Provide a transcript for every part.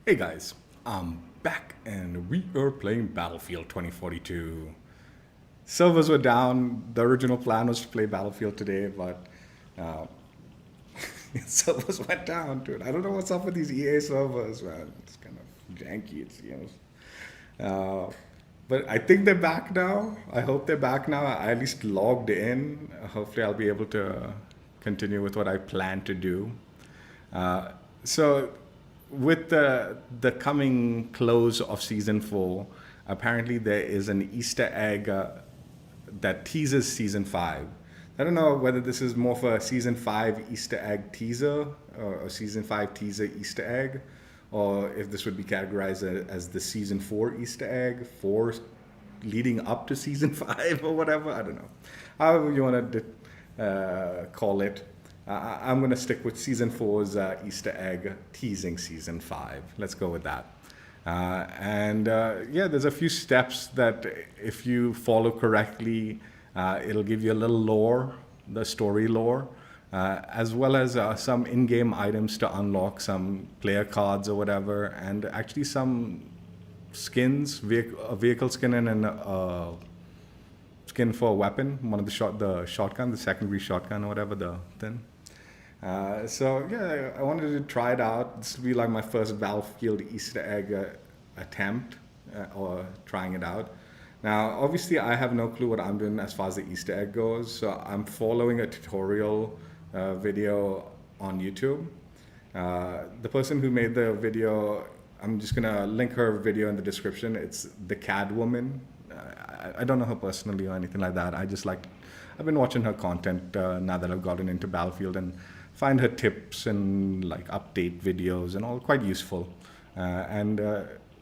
Hey guys, I'm back and we are playing Battlefield 2042. Servers were down. The original plan was to play Battlefield today, but uh, servers went down, dude. I don't know what's up with these EA servers, man. It's kind of janky, it seems. But I think they're back now. I hope they're back now. I at least logged in. Hopefully, I'll be able to continue with what I plan to do. So, with the coming close of season 4, apparently there is an Easter egg that teases season 5. I don't know whether this is more for a season 5 Easter egg teaser or a season 5 teaser Easter egg, or if this would be categorized as the season 4 Easter egg for leading up to season 5 or whatever. I don't know. However you want to call it. I'm going to stick with season 4's Easter egg teasing season 5. Let's go with that. Yeah, there's a few steps that if you follow correctly, it'll give you a little lore, the story lore, as well as some in-game items to unlock, some player cards or whatever, and actually some skins, a vehicle skin and a skin for a weapon, one of the shotgun, the secondary shotgun or whatever, the thing. So yeah, I wanted to try it out. This will be like my first Battlefield Easter egg attempt or trying it out. Now, obviously, I have no clue what I'm doing as far as the Easter egg goes, so I'm following a tutorial video on YouTube. The person who made the video, I'm just gonna link her video in the description. It's the CAD woman. I don't know her personally or anything like that. I've been watching her content now that I've gotten into Battlefield and find her tips and like update videos and all quite useful.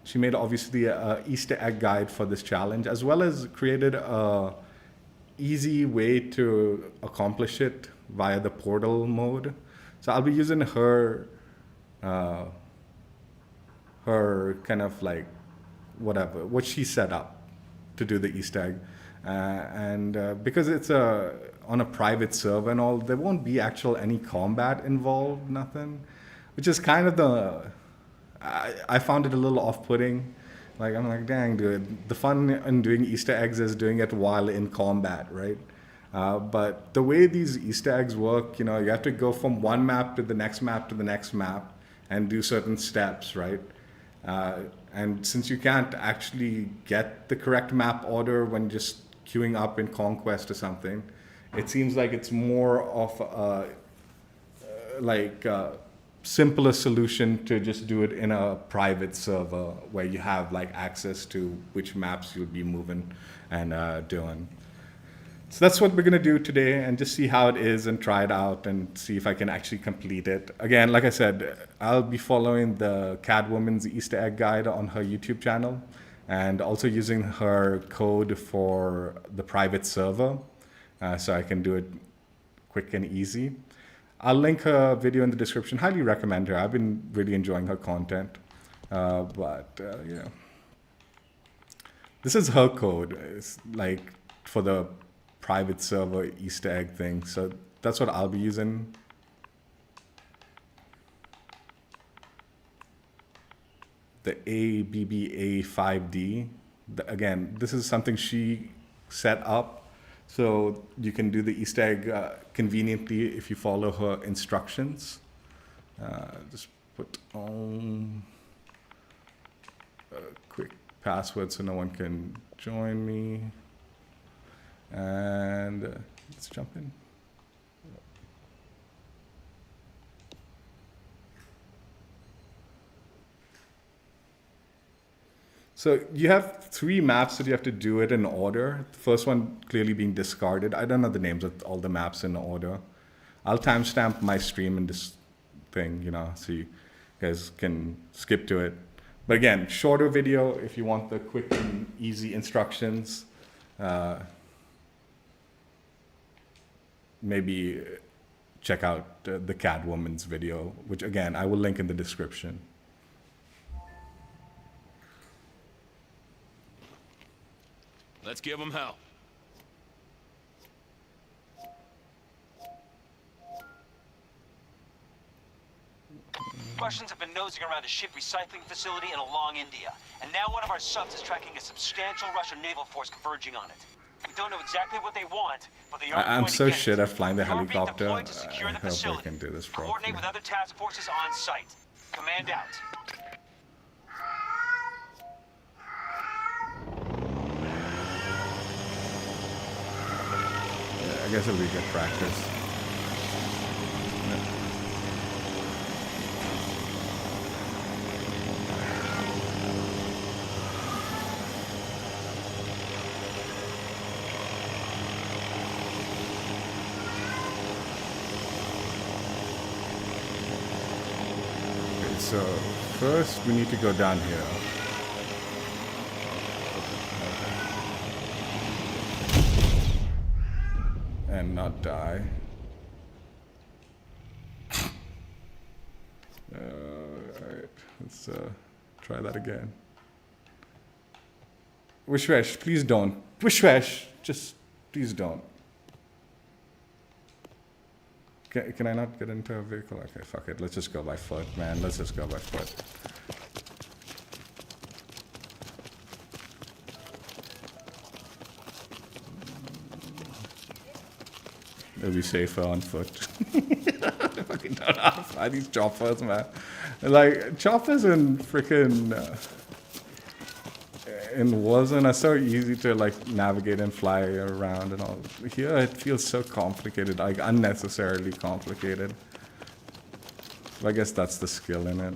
She made obviously a Easter egg guide for this challenge, as well as created a easy way to accomplish it via the portal mode. So I'll be using her kind of like what she set up to do the Easter egg. Because it's on a private server and all, there won't be any combat involved, nothing, which is kind of I found it a little off-putting. Like, I'm like, dang, dude, the fun in doing Easter eggs is doing it while in combat, right? But the way these Easter eggs work, you have to go from one map to the next map to the next map and do certain steps, right? And since you can't actually get the correct map order when just queuing up in Conquest or something, it seems like it's more of a simpler solution to just do it in a private server where you have like access to which maps you'll be moving and doing. So that's what we're going to do today, and just see how it is and try it out and see if I can actually complete it. Again, like I said, I'll be following the Catwoman's Easter egg guide on her YouTube channel and also using her code for the private server so I can do it quick and easy. I'll link her video in the description. Highly recommend her. I've been really enjoying her content. Yeah. This is her code. It's like for the private server Easter egg thing. So that's what I'll be using. The ABBA5D. Again, this is something she set up. So you can do the Easter egg conveniently if you follow her instructions. Just put on a quick password so no one can join me. And let's jump in. So you have 3 maps that you have to do it in order. The first one clearly being discarded. I don't know the names of all the maps in order. I'll timestamp my stream in this thing, so you guys can skip to it. But again, shorter video if you want the quick and easy instructions. Maybe check out the Catwoman's video, which again, I will link in the description. Let's give them hell. Russians have been nosing around a ship recycling facility in along India, and now one of our subs is tracking a substantial Russian naval force converging on it. We don't know exactly what they want, but they are I'm going so to get shit it. at flying the You're being helicopter. deployed to secure I the hope I facility. can do this properly. Coordinate with other task forces on site. Command out. Yeah, I guess it'll be good practice. So first we need to go down here. And not die. Alright, let's try that again. Wishwesh, please don't. Wishwesh, just please don't. Can I not get into a vehicle? Okay, fuck it. Let's just go by foot, man. Let's just go by foot. It'll be safer on foot. I fucking don't know how to fly these choppers, man. Like, choppers in freaking in Warzone are so easy to like navigate and fly around and all. Here it feels so complicated, like unnecessarily complicated. I guess that's the skill in it.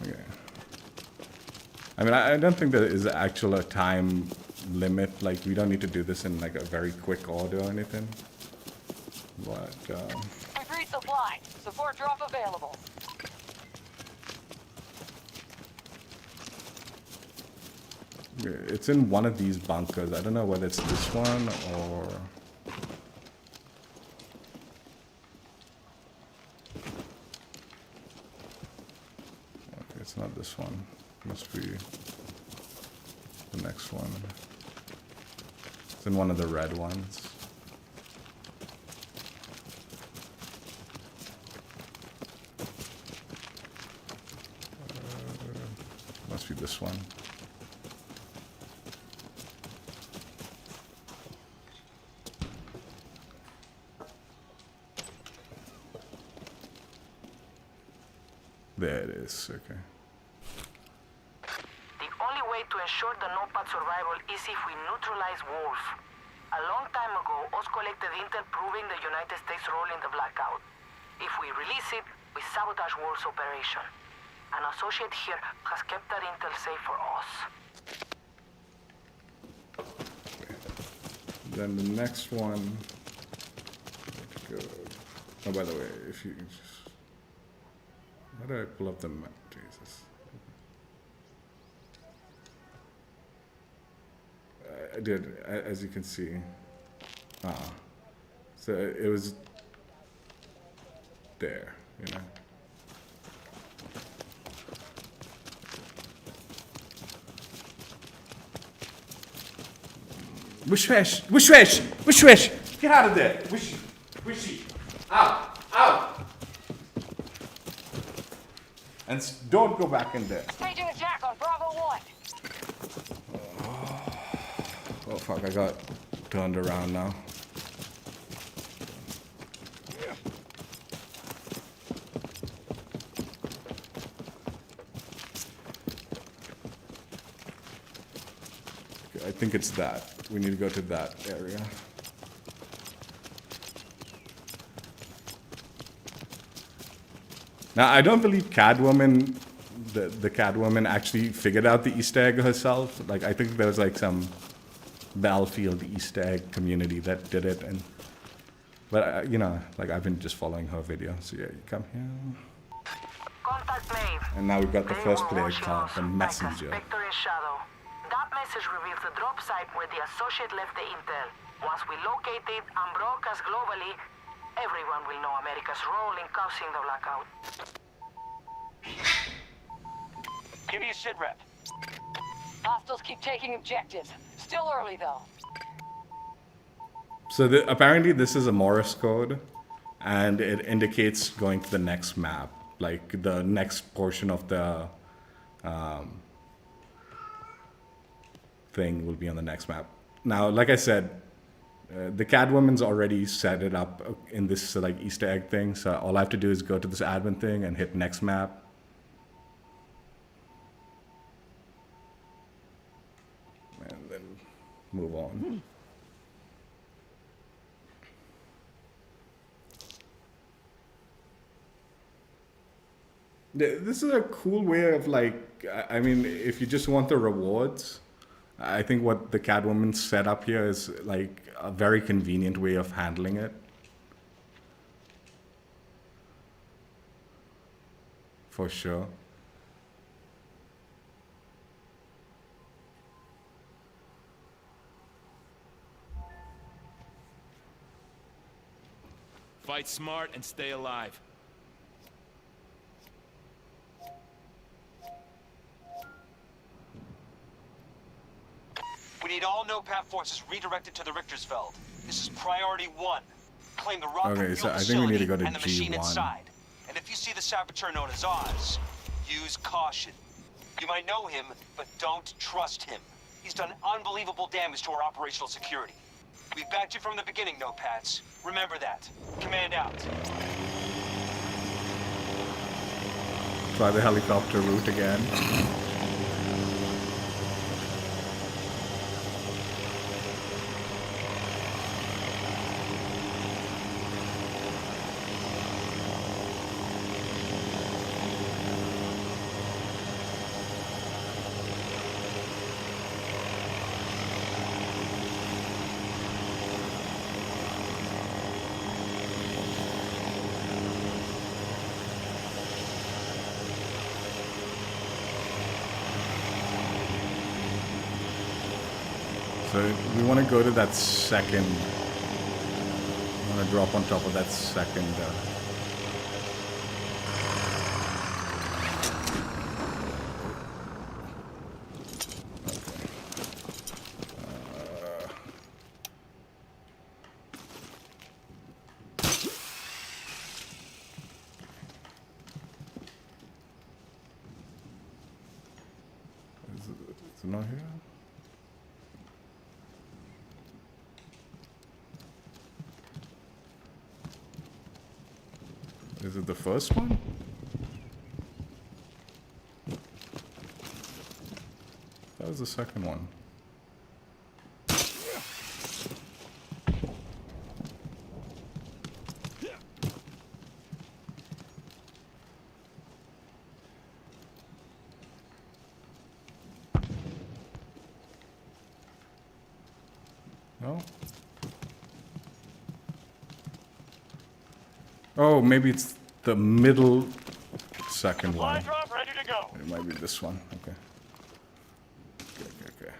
Okay. I mean, I don't think there is actual a time limit. Like, we don't need to do this in like a very quick order or anything. But Supply. Support drop available. it's in one of these bunkers. I don't know whether it's this one or... Okay, it's not this one. Must be the next one. It's in one of the red ones. Must be this one. There it is, okay. The only way to ensure the NOPAD survival is if we neutralize Wolf. A long time ago, us collected intel proving the United States role in the Blackout. If we release it, we sabotage Wolf's operation. An associate here has kept that intel safe for us. Then the next one. Go. Oh, by the way, if you just, how do I pull up the map? Jesus. I did, as you can see. So it was there, you know. Wishwesh! Wishwesh! Wishwesh! Get out of there! Wishy! Wishy! Out! Out! And don't go back in there. Staging attack on Bravo 1. Oh fuck, I got turned around now. Okay, I think it's that. We need to go to that area. Now, I don't believe Catwoman, the Catwoman actually figured out the Easter egg herself. Like, I think there was like some Battlefield Easter egg community that did it. But you know, like I've been just following her video. So yeah, you come here. Contact made. And now we've got the They first were player watching card, us the like a messenger. specter in shadow. That message reveals the drop site where the associate left the intel. Once we locate it and broadcast globally, everyone will know America's role in causing the Blackout. Give me a sit rep. Hostiles keep taking objectives. Still early, though. So apparently this is a Morse code, and it indicates going to the next map, like the next portion of the thing will be on the next map. Now, like I said, the Catwoman's already set it up in this like Easter egg thing, so all I have to do is go to this admin thing and hit next map. And then move on. This is a cool way of like, I mean, if you just want the rewards, I think what the Catwoman set up here is like a very convenient way of handling it. For sure. Fight smart and stay alive. We need all NOPAT forces redirected to the Richtersveld. This is priority 1. Claim the rocket Okay, fuel so I think we facility need to go to and the machine G1. inside. And if you see the saboteur known as Oz, use caution. You might know him, but don't trust him. He's done unbelievable damage to our operational security. We've backed you from the beginning, NOPATs. Remember that. Command out. Try the helicopter route again. So we want to go to that second. I want to drop on top of that second. Is it not here? Is it the first one? That was the second one. No? Oh, maybe it's the middle second one. Drop ready to go. It might be this one. Okay. Okay.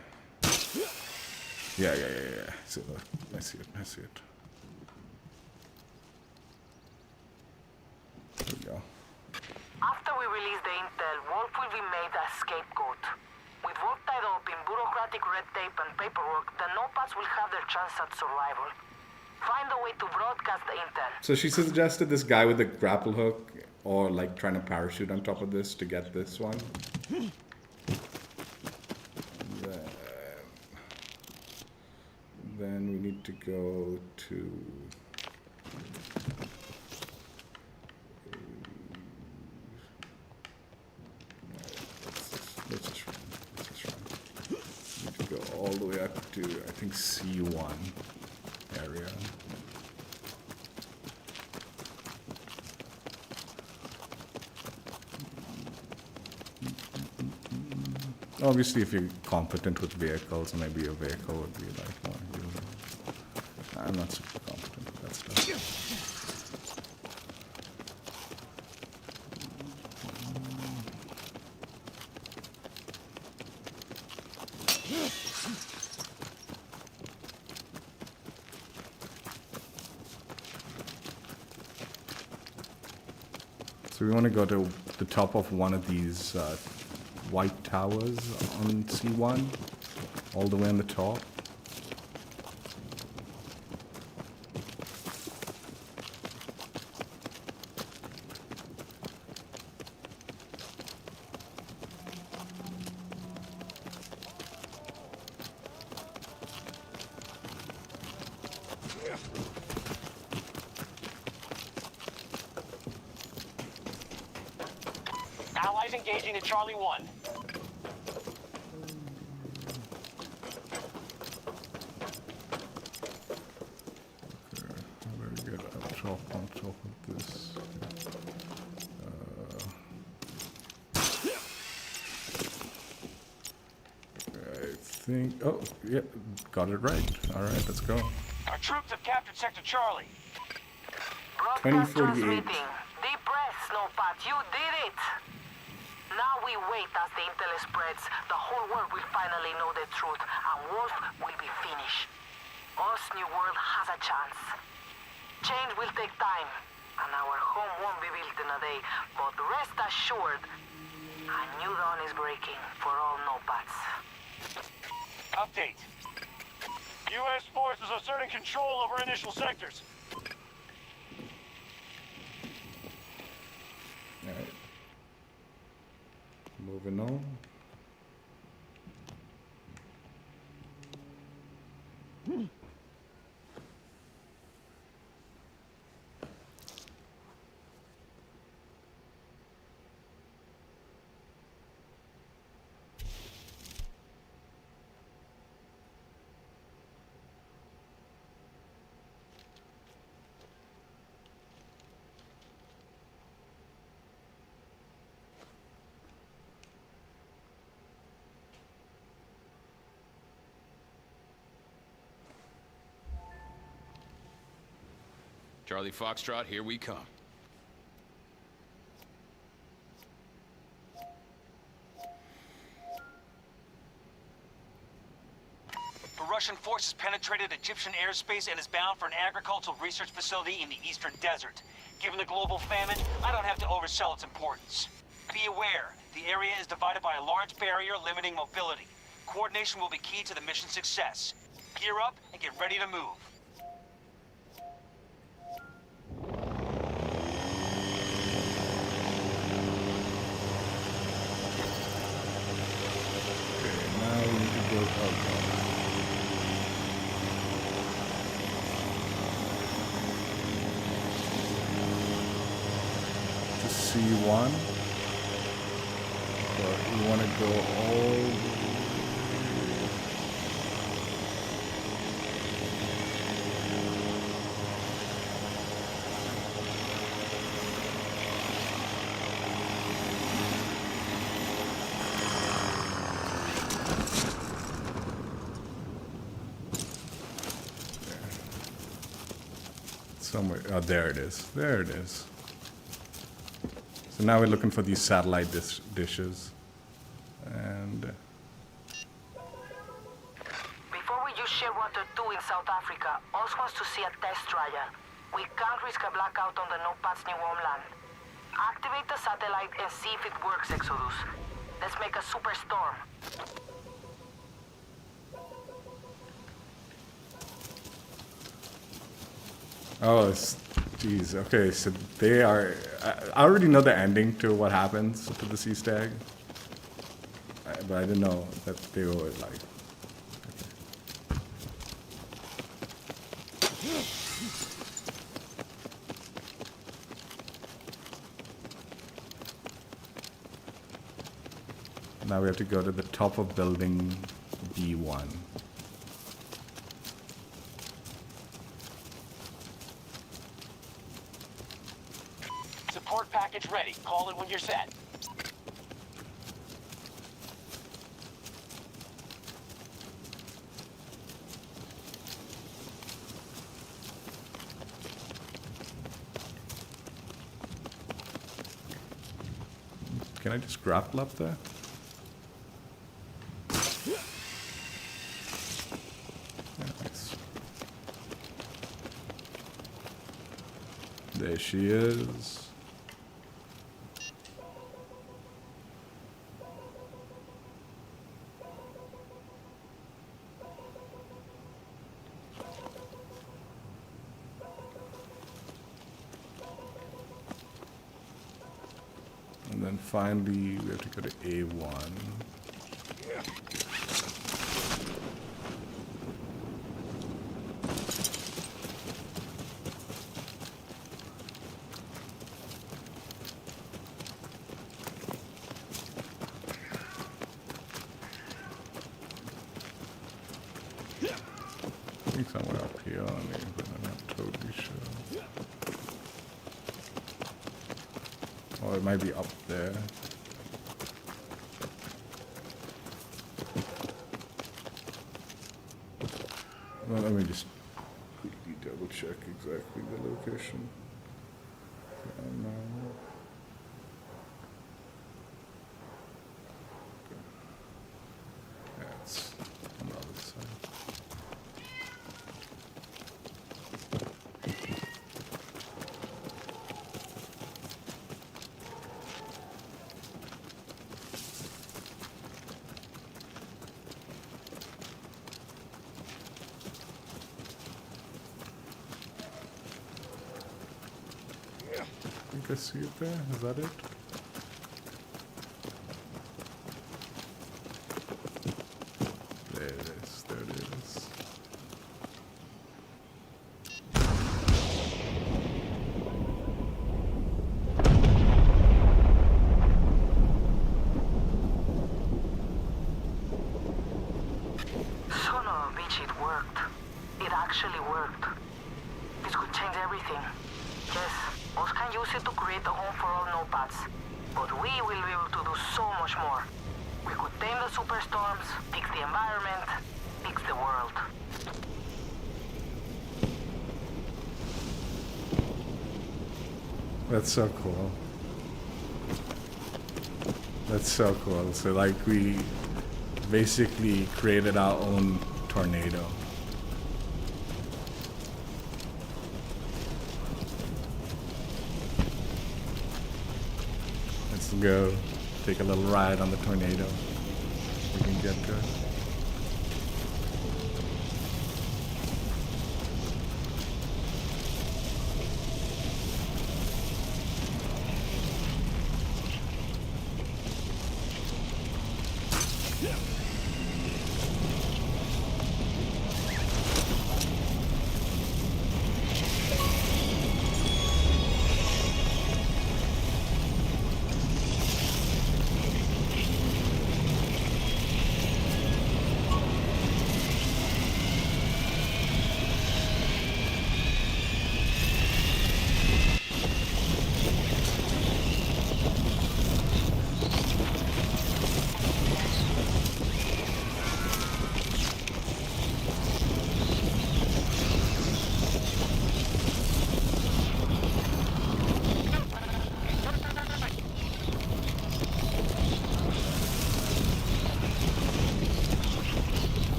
Yeah. So, I see it. There we go. After we release the intel, Wolf will be made a scapegoat. With Wolf tied up in bureaucratic red tape and paperwork, the NOPATs will have their chance at survival. Find a way to broadcast the intel. So she suggested this guy with a grapple hook, or like trying to parachute on top of this to get this one. Then we need to go to. Let's just run. We need to go all the way up to, I think, C1 area. Obviously, if you're competent with vehicles, maybe your vehicle would be like more usable. I'm not super competent with that stuff. So we want to go to the top of one of these white towers on C1, all the way on the top. engaging at Charlie 1. Very good. I'll drop on top of this. I think. Oh, yeah, got it right. All right, let's go. Our troops have captured Sector Charlie. Broadcast 2048. transmitting. Deep breath, Snowpat. You did it! Now we wait as the intel spreads. The whole world will finally know the truth, and Wolf will be finished. Us, New World, has a chance. Change will take time, and our home won't be built in a day. But rest assured, a new dawn is breaking for all Nopats. Update. U.S. forces asserting control over initial sectors. All right. Moving on. Charlie Foxtrot, here we come. The Russian forces penetrated Egyptian airspace and is bound for an agricultural research facility in the eastern desert. Given the global famine, I don't have to oversell its importance. Be aware, the area is divided by a large barrier limiting mobility. Coordination will be key to the mission's success. Gear up and get ready to move. Now we need to go up. To C1. But we want to go all. Somewhere. Oh, there it is. There it is. So now we're looking for these satellite dishes. And Before we use Shearwater 2 in South Africa, Oz wants to see a test trial. We can't risk a blackout on the Nopats' new homeland. Activate the satellite and see if it works, Exodus. Let's make a superstorm. oh, geez. Okay, so they are. I already know the ending to what happens to the sea stag, but I didn't know that they were like. Now we have to go to the top of building B1. Support package ready. Call it when you're set. Can I just grapple up there? Nice. There she is. And then finally, we have to go to A1. I think somewhere up here only, but I'm not totally sure. Or it might be up there. Well, let me just quickly double check exactly the location. Yeah, it's on the other side. I think I see it there. Is that it? There it is. There it is. Son of a bitch, it worked. It actually worked. This could change everything. Yes, us can use it to create a home for all nopads. But we will be able to do so much more. We could tame the superstorms, fix the environment, fix the world. That's so cool. That's so cool. So like we basically created our own tornado. Let's go take a little ride on the tornado. We can get good.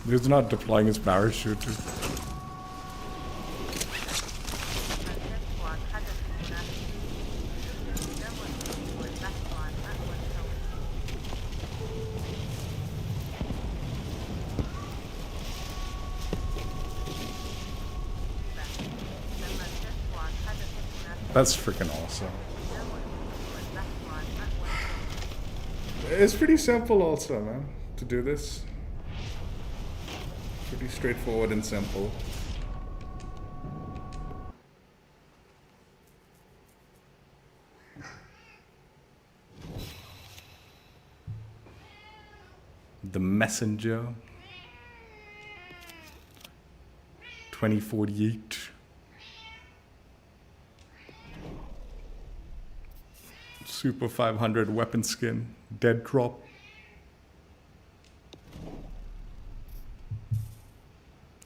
He's not deploying his parachute. That's freaking awesome. It's pretty simple also, man, to do this. Pretty straightforward and simple. The Messenger 2048. Super 500 weapon skin, dead drop.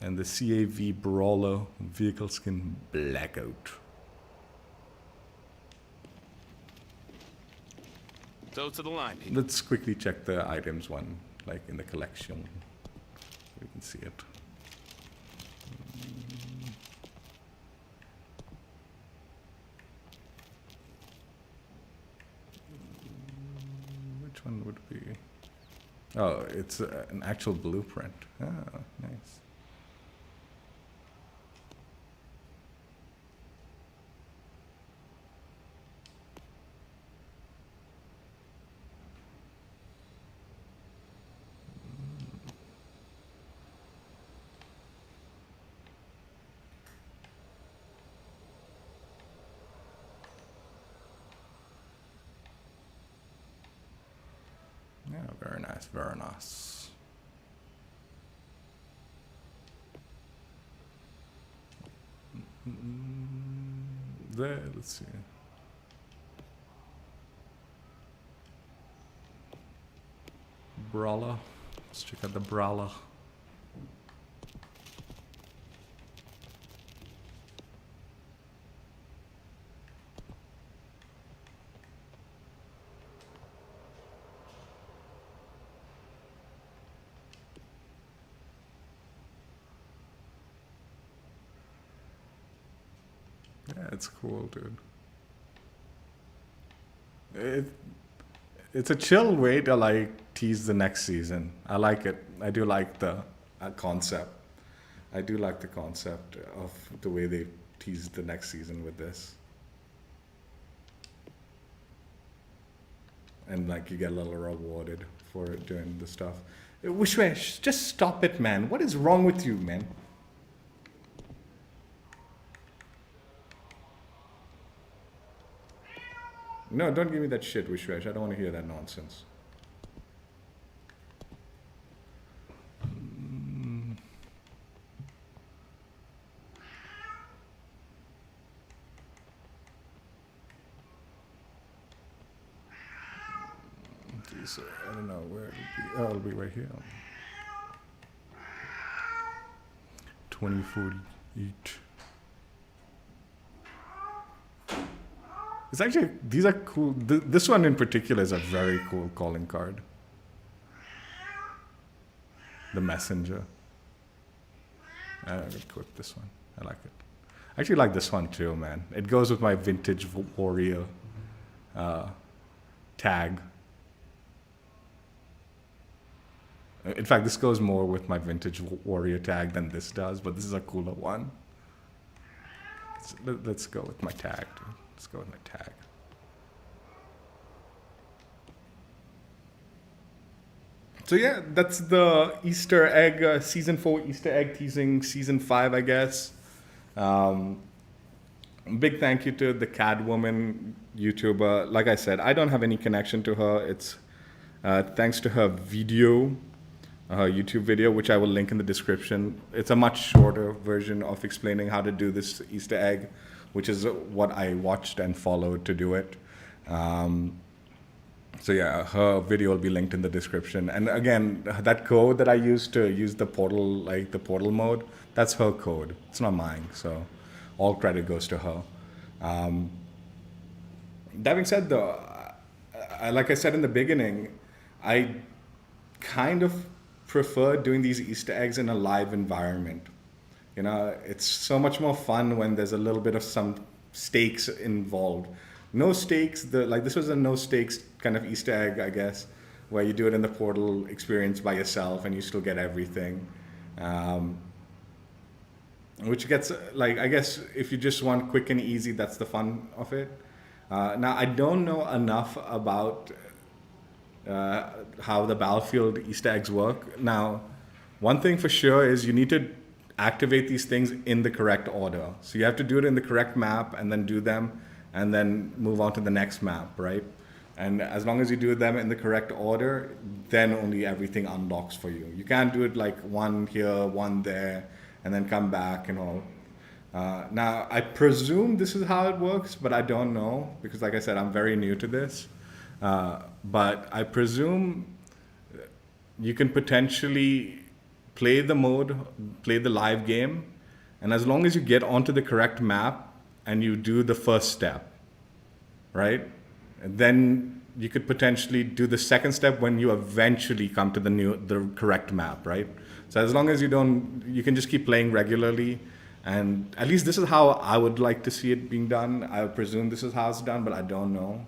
And the CAV Brawler vehicle skin Blackout. Toe to the line, people. Let's quickly check the items one, like in the collection. We can see it. Which one would be? Oh, it's an actual blueprint. Ah, nice. Yeah, very nice, very nice. There, let's see. Brawler. Let's check out the Brawler. Yeah, it's cool, dude. It's a chill way to like tease the next season. I like it. I do like the concept. I do like the concept of the way they teased the next season with this. And like you get a little rewarded for doing the stuff. Wishwash, just stop it, man. What is wrong with you, man? No, don't give me that shit, Wishwash. I don't want to hear that nonsense. Geez, I don't know where it'll be. Oh, it'll be right here. 2040 each. It's actually, these are cool. This one in particular is a very cool calling card. The Messenger. I'm going to equip this one. I like it. I actually like this one too, man. It goes with my vintage warrior tag. In fact, this goes more with my vintage warrior tag than this does, but this is a cooler one. Let's go with my tag, dude. Let's go with my tag. So yeah, that's the Easter egg, season 4 Easter egg teasing, season 5, I guess. Big thank you to the Catwoman YouTuber. Like I said, I don't have any connection to her. It's thanks to her video, her YouTube video, which I will link in the description. It's a much shorter version of explaining how to do this Easter egg, which is what I watched and followed to do it. So yeah, her video will be linked in the description. And again, that code that I used to use the portal, like the portal mode, that's her code. It's not mine, so all credit goes to her. That being said though, like I said in the beginning, I kind of prefer doing these Easter eggs in a live environment. You know, it's so much more fun when there's a little bit of some stakes involved. No stakes, like this was a no stakes kind of Easter egg, I guess, where you do it in the portal experience by yourself and you still get everything. Which gets, like, I guess if you just want quick and easy, that's the fun of it. Now, I don't know enough about how the Battlefield Easter eggs work. Now, one thing for sure is you need to activate these things in the correct order. So you have to do it in the correct map and then do them and then move on to the next map, right? And as long as you do them in the correct order, then only everything unlocks for you. You can't do it like one here, one there, and then come back and all. Now, I presume this is how it works, but I don't know because like I said, I'm very new to this. But I presume you can potentially play the mode, play the live game, and as long as you get onto the correct map and you do the first step, right? And then you could potentially do the second step when you eventually come to the correct map, right? So as long as you can just keep playing regularly, and at least this is how I would like to see it being done. I would presume this is how it's done, but I don't know.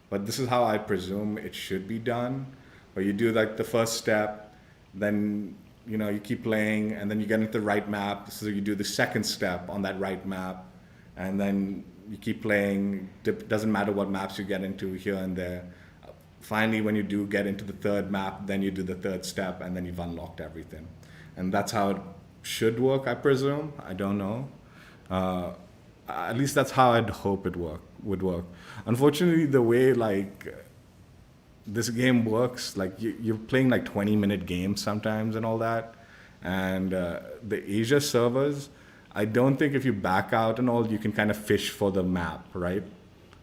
But this is how I presume it should be done. Where you do like the first step, then you keep playing, and then you get into the right map. So you do the second step on that right map, and then you keep playing. Doesn't matter what maps you get into here and there. Finally, when you do get into the third map, then you do the third step, and then you've unlocked everything. And that's how it should work, I presume. I don't know. At least that's how I'd hope it would work. Unfortunately, the way this game works, you're playing 20-minute games sometimes and all that. And the Asia servers, I don't think if you back out and all, you can kind of fish for the map, right?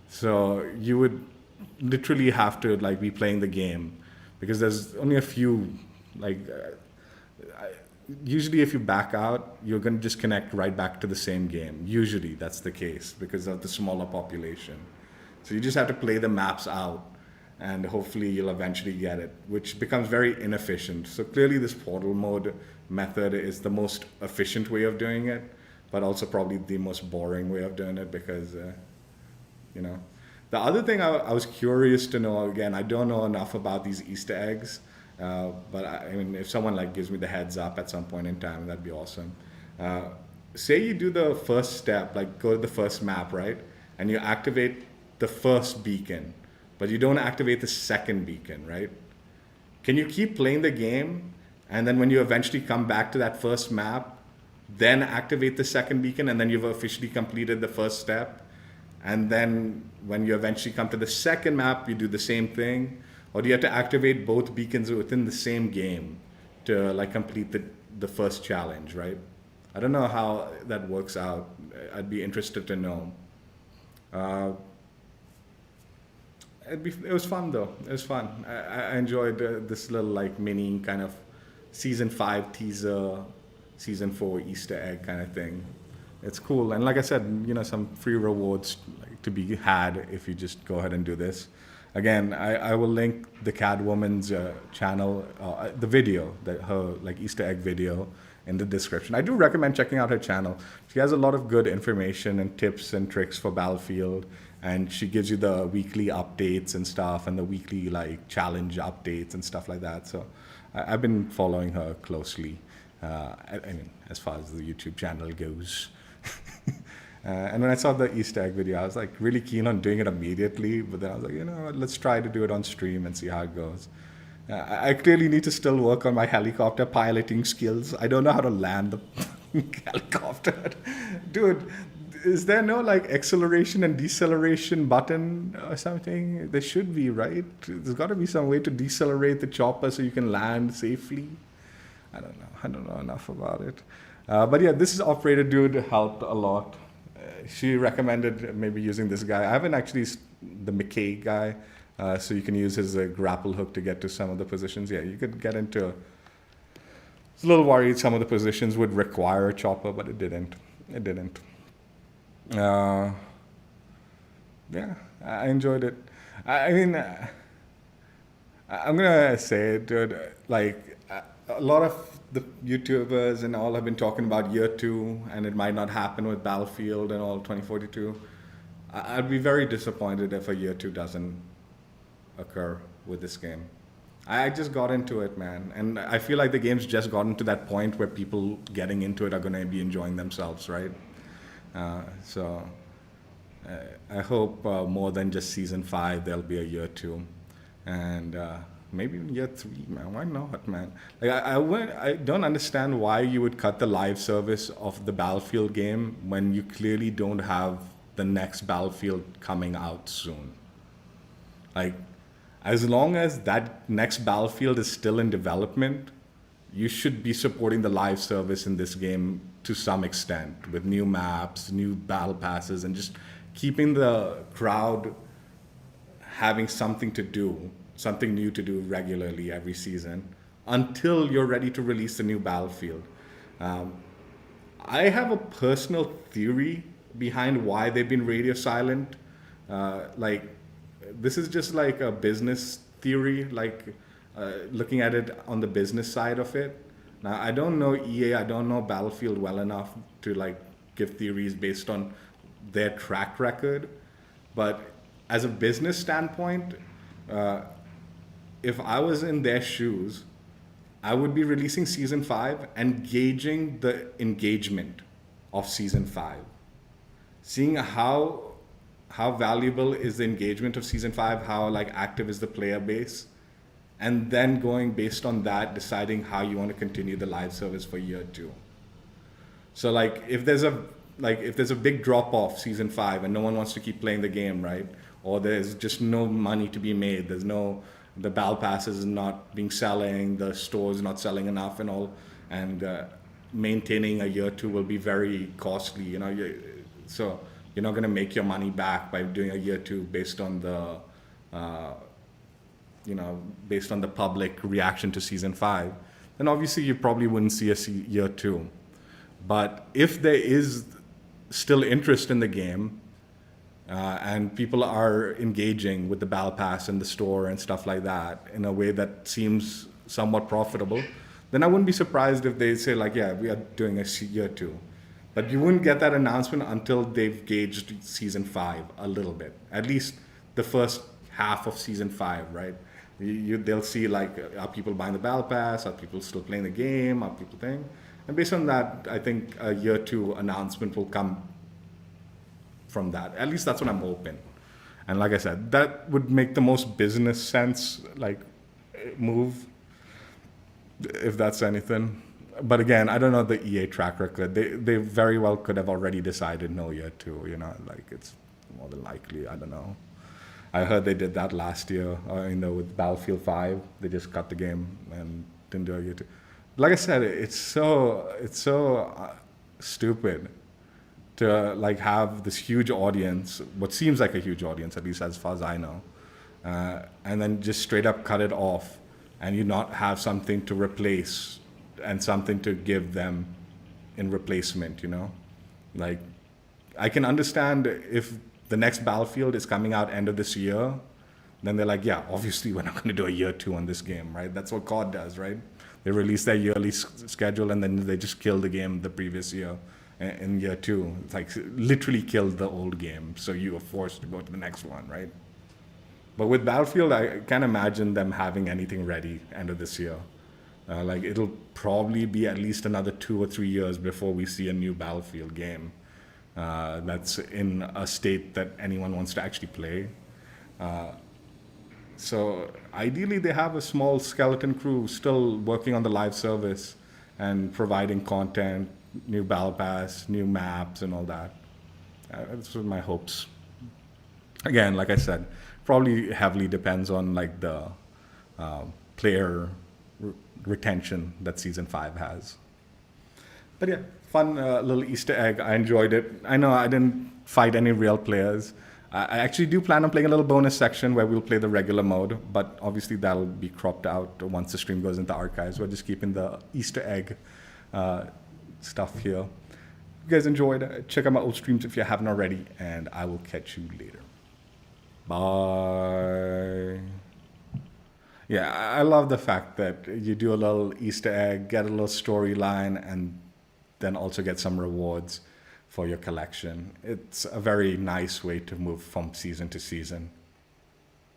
So you would literally have to be playing the game, because there's only a few usually if you back out, you're going to just connect right back to the same game. Usually that's the case because of the smaller population. So you just have to play the maps out, and hopefully you'll eventually get it, which becomes very inefficient. So clearly this portal mode method is the most efficient way of doing it, but also probably the most boring way of doing it because, The other thing I was curious to know, again, I don't know enough about these Easter eggs, but I mean, if someone gives me the heads up at some point in time, that'd be awesome. Say you do the first step, go to the first map, right? And you activate the first beacon, but you don't activate the second beacon, right? Can you keep playing the game, and then when you eventually come back to that first map, then activate the second beacon, and then you've officially completed the first step? And then when you eventually come to the second map, you do the same thing? Or do you have to activate both beacons within the same game to complete the first challenge, right? I don't know how that works out. I'd be interested to know. It was fun though. It was fun. I enjoyed this little mini kind of season 5 teaser, season 4 Easter egg kind of thing. It's cool, and like I said, some free rewards to be had if you just go ahead and do this. Again, I will link the Catwoman's channel, the video, her Easter egg video, in the description. I do recommend checking out her channel. She has a lot of good information and tips and tricks for Battlefield, and she gives you the weekly updates and stuff, and the weekly challenge updates and stuff like that. So I've been following her closely. I mean, as far as the YouTube channel goes. And when I saw the Easter egg video, I was really keen on doing it immediately, but then I was what, let's try to do it on stream and see how it goes. I clearly need to still work on my helicopter piloting skills. I don't know how to land the helicopter. Dude, is there no acceleration and deceleration button or something? There should be, right? There's got to be some way to decelerate the chopper so you can land safely. I don't know. I don't know enough about it. But yeah, this operator dude helped a lot. She recommended maybe using this guy. I haven't actually, the McKay guy, so you can use his grapple hook to get to some of the positions. Yeah, you could get into, I was a little worried some of the positions would require a chopper, but it didn't. It didn't. Yeah, I enjoyed it. I mean, I'm going to say it, dude, a lot of the YouTubers and all have been talking about year 2, and it might not happen with Battlefield and all 2042. I'd be very disappointed if a year 2 doesn't occur with this game. I just got into it, man, and I feel like the game's just gotten to that point where people getting into it are going to be enjoying themselves, right? So I hope more than just season 5, there'll be a year 2, and maybe in year 3, man. Why not, man? I don't understand why you would cut the live service of the Battlefield game when you clearly don't have the next Battlefield coming out soon. As long as that next Battlefield is still in development, you should be supporting the live service in this game to some extent with new maps, new battle passes, and just keeping the crowd having something to do, something new to do regularly every season. until you're ready to release the new Battlefield. I have a personal theory behind why they've been radio silent. Like, this is just like a business theory, like looking at it on the business side of it. Now, I don't know EA, I don't know Battlefield well enough to like give theories based on their track record. But as a business standpoint, if I was in their shoes, I would be releasing Season 5 and gauging the engagement of Season 5. Seeing how valuable is the engagement of Season 5, how like active is the player base, and then going based on that, deciding how you want to continue the live service for year 2. So like if there's a big drop off Season 5 and no one wants to keep playing the game, right? Or there's just no money to be made, the Battle Pass is not being selling, the store's not selling enough and all, and maintaining a year 2 will be very costly, you know. So you're not going to make your money back by doing a year 2 based on the based on the public reaction to Season 5. Then obviously you probably wouldn't see a year 2. But if there is still interest in the game, and people are engaging with the Battle Pass and the store and stuff like that in a way that seems somewhat profitable, then I wouldn't be surprised if they say like, yeah, we are doing a year 2. But you wouldn't get that announcement until they've gauged Season 5 a little bit, at least the first half of Season 5, right? They'll see like, are people buying the Battle Pass? Are people still playing the game? Are people playing? And based on that, I think a year 2 announcement will come from that. At least that's what I'm hoping. And like I said, that would make the most business sense, like, move, if that's anything. But again, I don't know the EA track record. They very well could have already decided no year 2, you know, like it's more than likely, I don't know. I heard they did that last year, with Battlefield 5. They just cut the game and didn't do a year 2. Like I said, it's so stupid to like have this huge audience, what seems like a huge audience, at least as far as I know, and then just straight up cut it off, and you not have something to replace and something to give them in replacement, you know? Like, I can understand if the next Battlefield is coming out end of this year, then they're like, yeah, obviously we're not going to do a year 2 on this game, right? That's what COD does, right? They release their yearly schedule and then they just kill the game the previous year. In year 2, it's like literally killed the old game, so you are forced to go to the next one, right? But with Battlefield, I can't imagine them having anything ready end of this year. Like, it'll probably be at least another 2 or 3 years before we see a new Battlefield game that's in a state that anyone wants to actually play. So ideally, they have a small skeleton crew still working on the live service and providing content, new Battle Pass, new maps, and all that. That's what my hopes. Again, like I said, probably heavily depends on like the player retention that Season 5 has. But yeah, fun little Easter egg. I enjoyed it. I know I didn't fight any real players. I actually do plan on playing a little bonus section where we'll play the regular mode, but obviously that'll be cropped out once the stream goes into archives. We're just keeping the Easter egg stuff here. If you guys enjoyed, check out my old streams if you haven't already, and I will catch you later. Bye. Yeah, I love the fact that you do a little Easter egg, get a little storyline, and then also get some rewards for your collection. It's a very nice way to move from season to season.